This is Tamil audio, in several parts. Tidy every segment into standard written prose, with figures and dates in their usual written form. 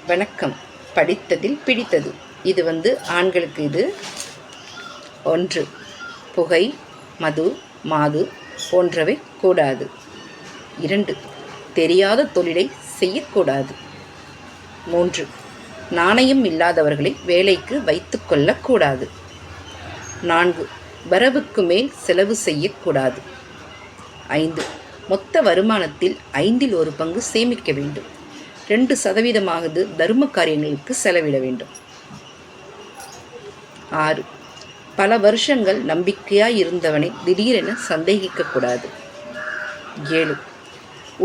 வணக்கம். படித்ததில் பிடித்தது. இது ஆண்களுக்கு. இது 1. புகை, மது, மாது போன்றவை கூடாது. 2. தெரியாத தொழிலை செய்யக்கூடாது. 3. நாணயம் இல்லாதவர்களை வேலைக்கு வைத்து கொள்ளக்கூடாது. 4. வரவுக்கு மேல் செலவு செய்யக்கூடாது. 5. மொத்த வருமானத்தில் 5இல் 1 பங்கு சேமிக்க வேண்டும். 2% தர்ம காரியங்களுக்கு செலவிட வேண்டும். 6. பல வருஷங்கள் நம்பிக்கையாய் இருந்தவனை திடீரென சந்தேகிக்கக்கூடாது. 7.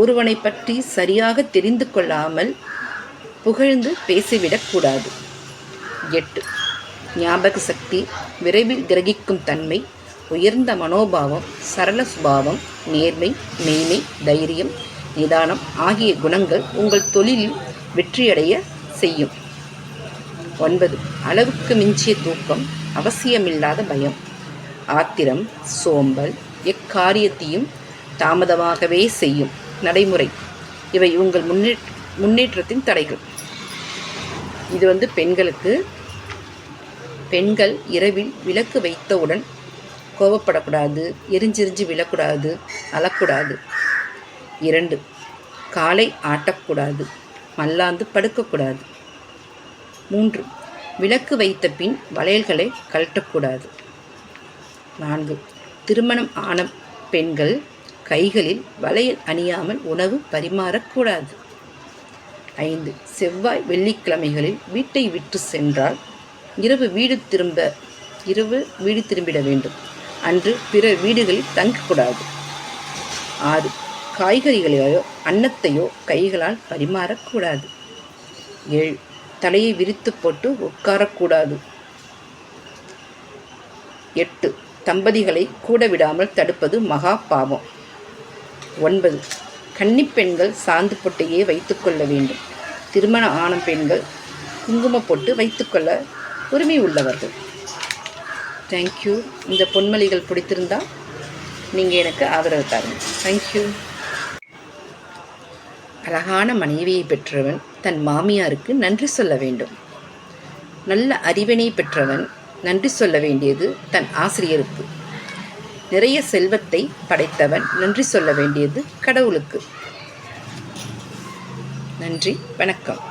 ஒருவனை பற்றி சரியாக தெரிந்து கொள்ளாமல் புகழ்ந்து பேசிவிடக்கூடாது. 8. ஞாபக சக்தி, விரைவில் கிரகிக்கும் தன்மை, உயர்ந்த மனோபாவம், சரள சுபாவம், நேர்மை, மெய்மை, தைரியம், நிதானம் ஆகிய குணங்கள் உங்கள் தொழிலில் வெற்றியடைய செய்யும். 9. அளவுக்கு மிஞ்சிய தூக்கம், அவசியமில்லாத பயம், ஆத்திரம், சோம்பல் எக்காரியத்தையும் தாமதமாகவே செய்யும் நடைமுறை இவை உங்கள் முன்னேற்றத்தின் தடைகள். இது பெண்களுக்கு. பெண்கள் இரவில் விளக்கு வைத்தவுடன் கோபப்படக்கூடாது, எரிஞ்செரிஞ்சு விழக்கூடாது, அழக்கூடாது. 2. காலை ஆட்டக்கூடாது, மல்லாந்து படுக்கக்கூடாது. 3. விளக்கு வைத்த பின் வளையல்களை கழட்டக்கூடாது. 4. திருமணம் ஆன பெண்கள் கைகளில் வளையல் அணியாமல் உணவு பரிமாறக்கூடாது. 5. செவ்வாய் வெள்ளிக்கிழமைகளில் வீட்டை விட்டு சென்றால் இரவு வீடு திரும்பிட வேண்டும். அன்று பிற வீடுகளில் தங்கக்கூடாது. 6. காய்கறிகளையோ அன்னத்தையோ கைகளால் பரிமாறக்கூடாது. 7. தலையை விரித்து போட்டு உட்காரக்கூடாது. 8. தம்பதிகளை கூட விடாமல் தடுப்பது மகா பாவம். 9. கன்னிப்பெண்கள் சாந்து பொட்டையே வைத்துக்கொள்ள வேண்டும். திருமண ஆன பெண்கள் குங்கும பொட்டு வைத்துக்கொள்ள உரிமை உள்ளவர்கள். தேங்க்யூ. இந்த பொன்மொழிகள் பிடித்திருந்தால் நீங்கள் எனக்கு ஆதரவு தாருங்க. தேங்க்யூ. அழகான மனைவியை பெற்றவன் தன் மாமியாருக்கு நன்றி சொல்ல வேண்டும். நல்ல அறிவினை பெற்றவன் நன்றி சொல்ல வேண்டியது தன் ஆசிரியருக்கு. நிறைய செல்வத்தை படைத்தவன் நன்றி சொல்ல வேண்டியது கடவுளுக்கு. நன்றி, வணக்கம்.